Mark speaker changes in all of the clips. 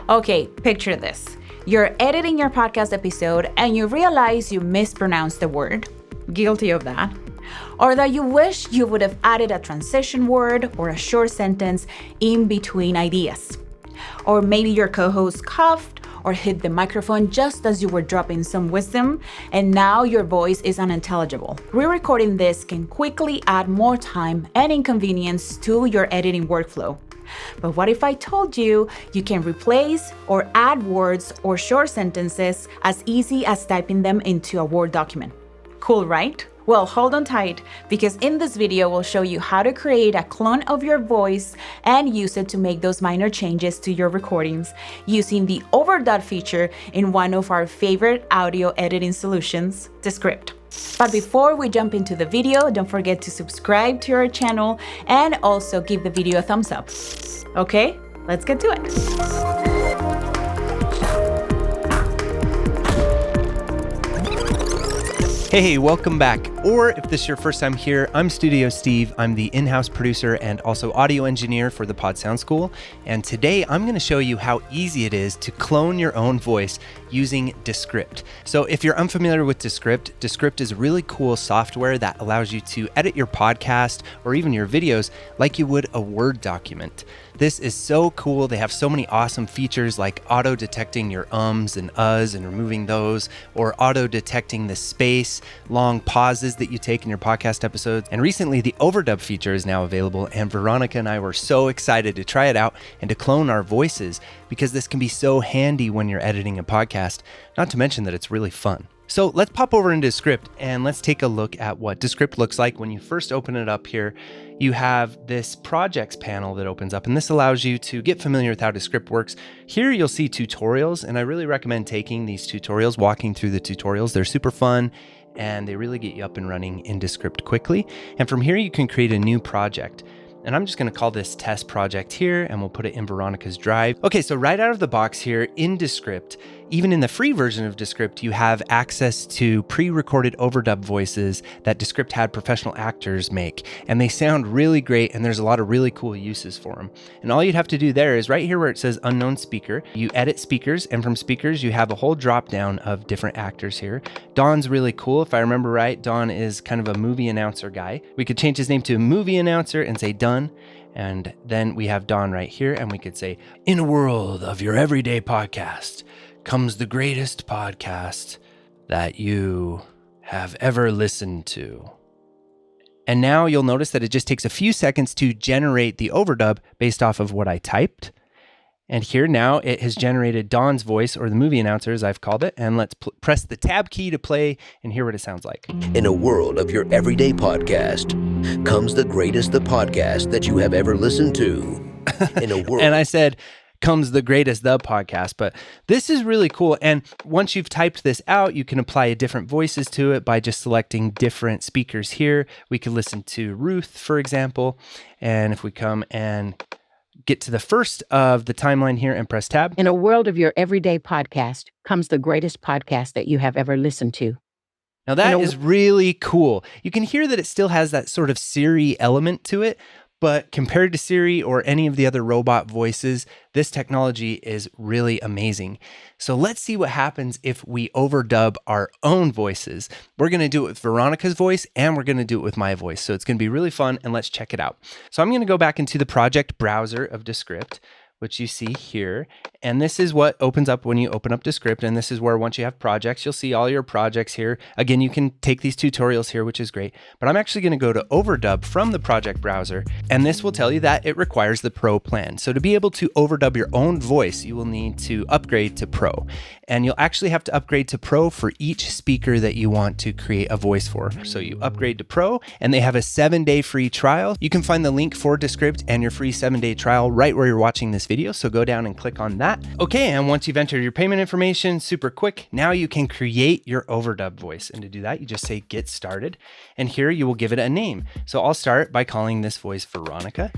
Speaker 1: Okay, picture this. You're editing your podcast episode and you realize you mispronounced the word. Guilty of that. Or that you wish you would have added a transition word or a short sentence in between ideas. Or maybe your co-host coughed or hit the microphone just as you were dropping some wisdom, and now your voice is unintelligible. Re-recording this can quickly add more time and inconvenience to your editing workflow. But what if I told you you can replace or add words or short sentences as easy as typing them into a Word document? Cool, right? Well, hold on tight, because in this video, we'll show you how to create a clone of your voice and use it to make those minor changes to your recordings using the Overdub feature in one of our favorite audio editing solutions, Descript. But before we jump into the video, don't forget to subscribe to our channel and also give the video a thumbs up. Okay, let's get to it.
Speaker 2: Hey, welcome back. Or if this is your first time here, I'm Studio Steve. I'm the in-house producer and also audio engineer for the Pod Sound School. And today I'm going to show you how easy it is to clone your own voice using Descript. So if you're unfamiliar with Descript is really cool software that allows you to edit your podcast or even your videos like you would a Word document. This is so cool. They have so many awesome features like auto-detecting your ums and uhs and removing those, or auto-detecting the space, long pauses that you take in your podcast episodes. And recently, the Overdub feature is now available, and Veronica and I were so excited to try it out and to clone our voices because this can be so handy when you're editing a podcast, not to mention that it's really fun. So let's pop over into Descript and let's take a look at what Descript looks like. When you first open it up here, you have this projects panel that opens up, and this allows you to get familiar with how Descript works. Here you'll see tutorials, and I really recommend taking these tutorials, walking through the tutorials. They're super fun and they really get you up and running in Descript quickly. And from here you can create a new project. And I'm just going to call this test project here, and we'll put it in Veronica's drive. Okay, so right out of the box here in Descript, even in the free version of Descript, you have access to pre-recorded overdub voices that Descript had professional actors make. And they sound really great, and there's a lot of really cool uses for them. And all you'd have to do there is right here where it says unknown speaker, you edit speakers, and from speakers, you have a whole drop down of different actors here. Don's really cool. If I remember right, Don is kind of a movie announcer guy. We could change his name to movie announcer and say done. And then we have Don right here, and we could say, in a world of your everyday podcast comes the greatest podcast that you have ever listened to. And now you'll notice that it just takes a few seconds to generate the overdub based off of what I typed. And here now it has generated Don's voice, or the movie announcer as I've called it. And let's press the tab key to play and hear what it sounds like.
Speaker 3: In a world of your everyday podcast comes the greatest the podcast that you have ever listened to. In a world.
Speaker 2: And I said, comes the greatest the podcast, but this is really cool. And once you've typed this out, you can apply different voices to it by just selecting different speakers here. We could listen to Ruth, for example. And if we come and get to the first of the timeline here and press tab.
Speaker 4: In a world of your everyday podcast comes the greatest podcast that you have ever listened to.
Speaker 2: Now that is really cool. You can hear that it still has that sort of Siri element to it, but compared to Siri or any of the other robot voices, this technology is really amazing. So let's see what happens if we overdub our own voices. We're going to do it with Veronica's voice, and we're going to do it with my voice. So it's going to be really fun, and let's check it out. So I'm going to go back into the project browser of Descript, which you see here. And this is what opens up when you open up Descript. And this is where once you have projects, you'll see all your projects here. Again, you can take these tutorials here, which is great. But I'm actually going to go to Overdub from the project browser. And this will tell you that it requires the Pro plan. So to be able to overdub your own voice, you will need to upgrade to Pro. And you'll actually have to upgrade to Pro for each speaker that you want to create a voice for. So you upgrade to Pro, and they have a 7-day free trial. You can find the link for Descript and your free 7-day trial right where you're watching this video. So go down and click on that. Okay, and once you've entered your payment information, super quick, now you can create your overdub voice. And to do that, you just say get started. And here you will give it a name. So I'll start by calling this voice Veronica.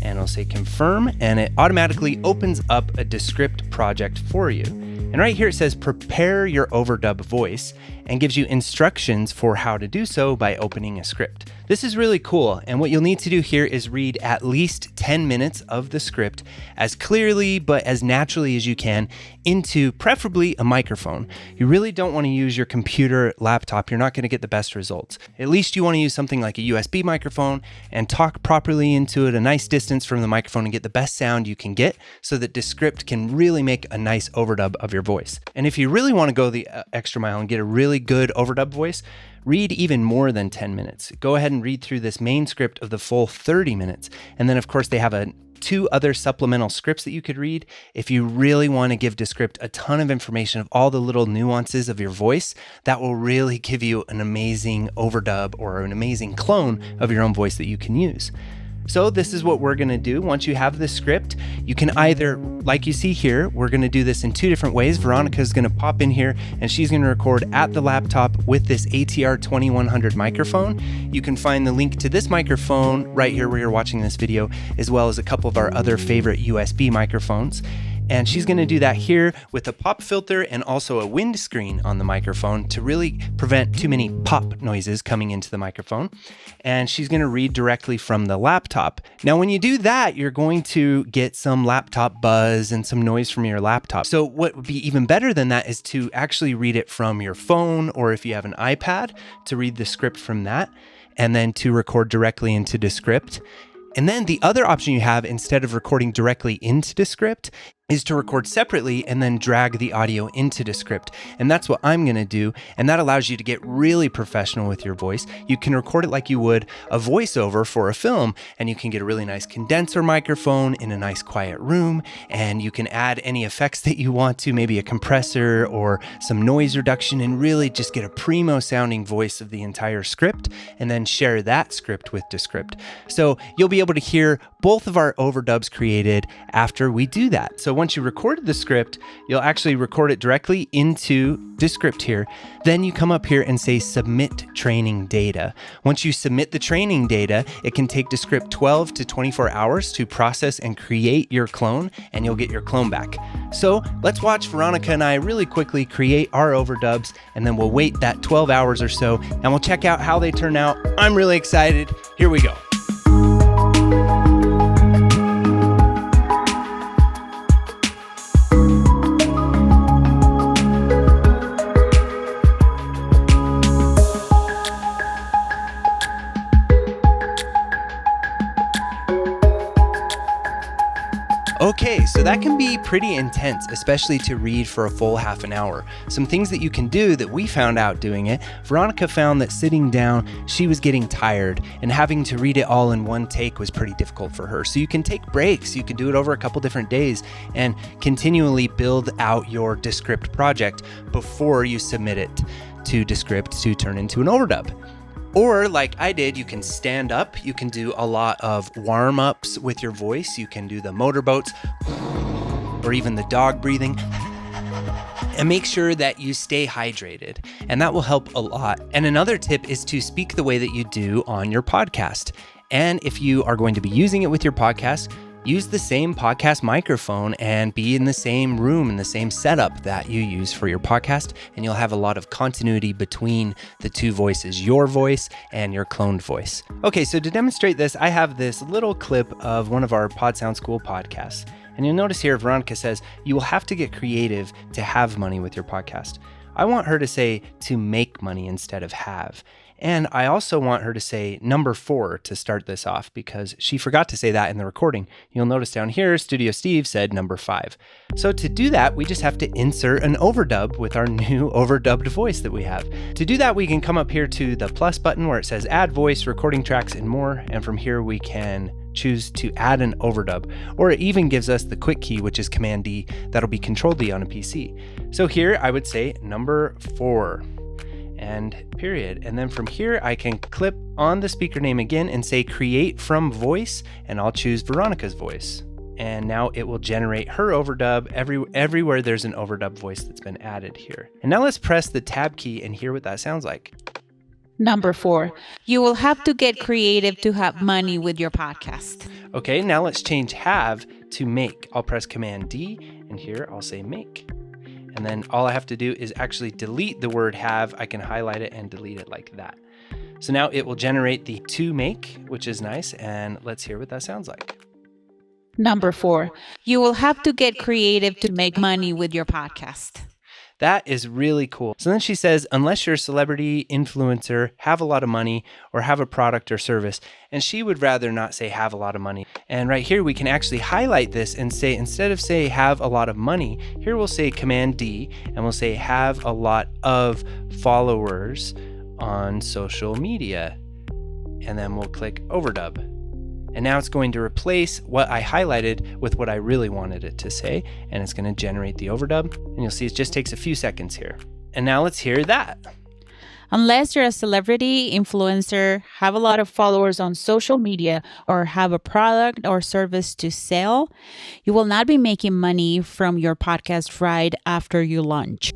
Speaker 2: And I'll say confirm, and it automatically opens up a Descript project for you. And right here it says prepare your overdub voice. and gives you instructions for how to do so by opening a script. This is really cool, and what you'll need to do here is read at least 10 minutes of the script as clearly but as naturally as you can into preferably a microphone. You really don't want to use your computer, laptop. You're not going to get the best results. At least you want to use something like a USB microphone and talk properly into it, a nice distance from the microphone, and get the best sound you can get so that Descript can really make a nice overdub of your voice. And if you really want to go the extra mile and get a really good overdub voice, read even more than 10 minutes. Go ahead and read through this main script of the full 30 minutes. And then, of course, they have two other supplemental scripts that you could read if you really want to give Descript a ton of information of all the little nuances of your voice. That will really give you an amazing overdub or an amazing clone of your own voice that you can use. So this is what we're going to do. Once you have the script, you can either, like you see here, we're going to do this in two different ways. Veronica is going to pop in here and she's going to record at the laptop with this ATR 2100 microphone. You can find the link to this microphone right here where you're watching this video, as well as a couple of our other favorite USB microphones. And she's going to do that here with a pop filter and also a windscreen on the microphone to really prevent too many pop noises coming into the microphone. And she's going to read directly from the laptop. Now, when you do that, you're going to get some laptop buzz and some noise from your laptop. So what would be even better than that is to actually read it from your phone, or if you have an iPad, to read the script from that, and then to record directly into Descript. And then the other option you have, instead of recording directly into Descript, is to record separately and then drag the audio into Descript. And that's what I'm going to do. And that allows you to get really professional with your voice. You can record it like you would a voiceover for a film, and you can get a really nice condenser microphone in a nice quiet room, and you can add any effects that you want to, maybe a compressor or some noise reduction, and really just get a primo sounding voice of the entire script, and then share that script with Descript. So you'll be able to hear both of our overdubs created after we do that. So once you recorded the script, you'll actually record it directly into Descript here. Then you come up here and say submit training data. Once you submit the training data, it can take Descript 12 to 24 hours to process and create your clone, and you'll get your clone back. So let's watch Veronica and I really quickly create our overdubs, and then we'll wait that 12 hours or so, and we'll check out how they turn out. I'm really excited. Here we go. Okay, so that can be pretty intense, especially to read for a full half an hour. Some things that you can do that we found out doing it, Veronica found that sitting down, she was getting tired, and having to read it all in one take was pretty difficult for her. So you can take breaks, you can do it over a couple different days, and continually build out your Descript project before you submit it to Descript to turn into an overdub. Or like I did, you can stand up, you can do a lot of warm-ups with your voice, you can do the motorboats, or even the dog breathing, and make sure that you stay hydrated, and that will help a lot. And another tip is to speak the way that you do on your podcast. And if you are going to be using it with your podcast, use the same podcast microphone and be in the same room, in the same setup that you use for your podcast, and you'll have a lot of continuity between the two voices, your voice and your cloned voice. Okay, so to demonstrate this, I have this little clip of one of our Pod Sound School podcasts. And you'll notice here, Veronica says, you will have to get creative to have money with your podcast. I want her to say to make money instead of have. And I also want her to say number 4 to start this off, because she forgot to say that in the recording. You'll notice down here, Studio Steve said number 5. So to do that, we just have to insert an overdub with our new overdubbed voice that we have. To do that, we can come up here to the plus button where it says add voice, recording tracks, and more. And from here, we can choose to add an overdub, or it even gives us the quick key, which is Command D. That'll be Control D on a PC. So here I would say number 4. And period. And then from here, I can clip on the speaker name again and say create from voice, and I'll choose Veronica's voice. And now it will generate her overdub everywhere there's an overdub voice that's been added here. And now let's press the tab key and hear what that sounds like.
Speaker 1: Number 4, you will have to get creative to have money with your podcast.
Speaker 2: Okay, now let's change have to make. I'll press Command D, and here I'll say make. And then all I have to do is actually delete the word have. I can highlight it and delete it like that. So now it will generate the to make, which is nice. And let's hear what that sounds like.
Speaker 1: Number 4, you will have to get creative to make money with your podcast.
Speaker 2: That is really cool. So then she says, unless you're a celebrity, influencer, have a lot of money, or have a product or service. And she would rather not say have a lot of money. And right here, we can actually highlight this and say, instead of say have a lot of money, here we'll say Command D, and we'll say have a lot of followers on social media. And then we'll click Overdub. And now it's going to replace what I highlighted with what I really wanted it to say, and it's going to generate the overdub. And you'll see it just takes a few seconds here. And now let's hear that.
Speaker 1: Unless you're a celebrity, influencer, have a lot of followers on social media, or have a product or service to sell, you will not be making money from your podcast right after you launch.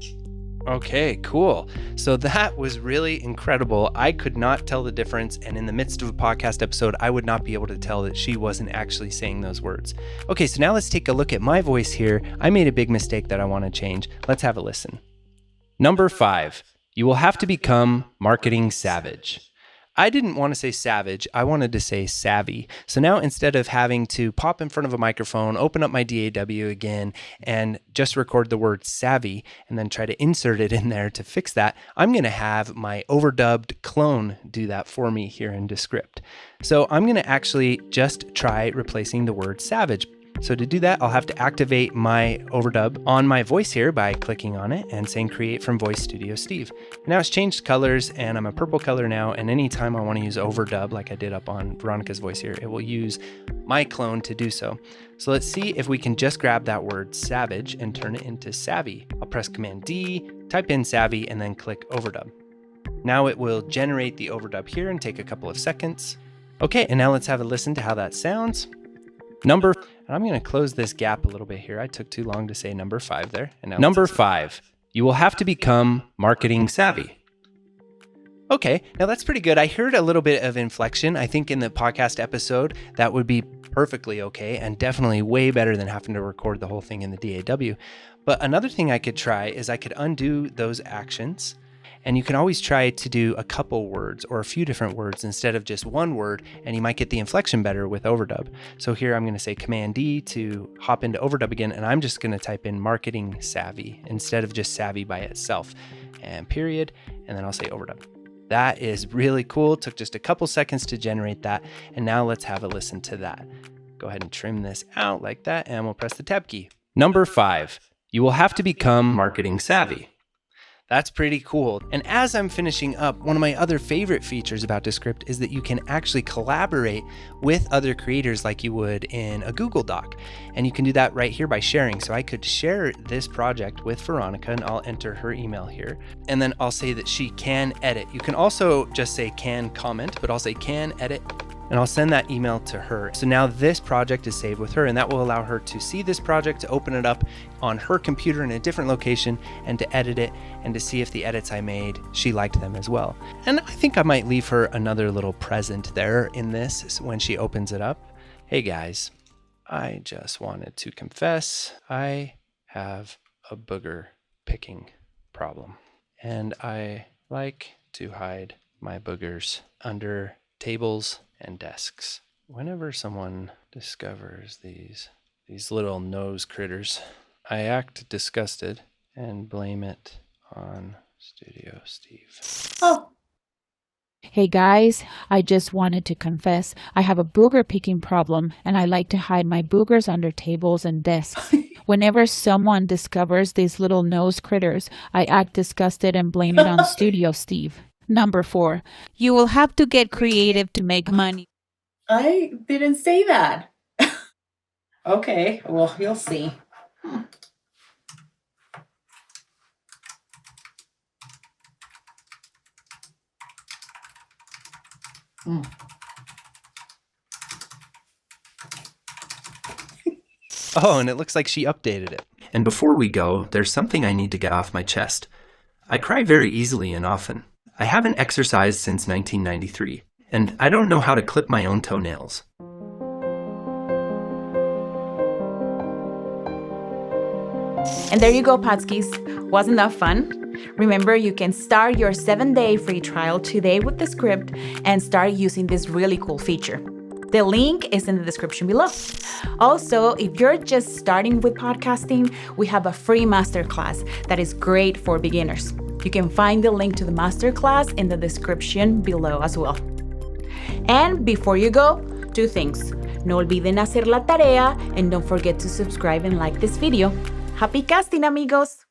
Speaker 2: Okay, cool. So that was really incredible. I could not tell the difference. And in the midst of a podcast episode, I would not be able to tell that she wasn't actually saying those words. Okay, so now let's take a look at my voice here. I made a big mistake that I want to change. Let's have a listen. Number 5, you will have to become marketing savage. I didn't want to say savage. I wanted to say savvy. So now instead of having to pop in front of a microphone, open up my DAW again, and just record the word savvy, and then try to insert it in there to fix that, I'm going to have my overdubbed clone do that for me here in Descript. So I'm going to actually just try replacing the word savage. So to do that, I'll have to activate my overdub on my voice here by clicking on it and saying create from Voice Studio Steve. Now it's changed colors and I'm a purple color now. And anytime I want to use overdub, like I did up on Veronica's voice here, it will use my clone to do so. So let's see if we can just grab that word savage and turn it into savvy. I'll press Command D, type in savvy, and then click overdub. Now it will generate the overdub here and take a couple of seconds. Okay, and now let's have a listen to how that sounds. I'm going to close this gap a little bit here. I took too long to say number 5 there. And now number 5, you will have to become marketing savvy. Okay, now that's pretty good. I heard a little bit of inflection. I think in the podcast episode, that would be perfectly okay and definitely way better than having to record the whole thing in the DAW. But another thing I could try is I could undo those actions. And you can always try to do a couple words or a few different words instead of just one word, and you might get the inflection better with overdub. So here I'm going to say Command D to hop into overdub again, and I'm just going to type in marketing savvy instead of just savvy by itself, and period, and then I'll say overdub. That is really cool. It took just a couple seconds to generate that, and now let's have a listen to that. Go ahead and trim this out like that, and we'll press the tab key. Number 5, you will have to become marketing savvy. That's pretty cool. And as I'm finishing up, one of my other favorite features about Descript is that you can actually collaborate with other creators like you would in a Google Doc. And you can do that right here by sharing. So I could share this project with Veronica and I'll enter her email here. And then I'll say that she can edit. You can also just say can comment, but I'll say can edit. And I'll send that email to her. So now this project is saved with her, and that will allow her to see this project, to open it up on her computer in a different location, and to edit it, and to see if the edits I made, she liked them as well. And I think I might leave her another little present there in this when she opens it up. Hey guys, I just wanted to confess I have a booger picking problem, and I like to hide my boogers under tables and desks. Whenever someone discovers these little nose critters, I act disgusted and blame it on Studio Steve.
Speaker 1: Oh. Hey guys, I just wanted to confess I have a booger picking problem and I like to hide my boogers under tables and desks. Whenever someone discovers these little nose critters, I act disgusted and blame it on Studio Steve. Number 4, you will have to get creative to make money.
Speaker 5: I didn't say that. Okay, well, you'll see.
Speaker 2: Oh, and it looks like she updated it. And before we go, there's something I need to get off my chest. I cry very easily and often. I haven't exercised since 1993, and I don't know how to clip my own toenails.
Speaker 1: And there you go, Podskis. Wasn't that fun? Remember, you can start your 7-day free trial today with Descript and start using this really cool feature. The link is in the description below. Also, if you're just starting with podcasting, we have a free masterclass that is great for beginners. You can find the link to the masterclass in the description below as well. And before you go, 2 things. No olviden hacer la tarea and don't forget to subscribe and like this video. Happy casting, amigos!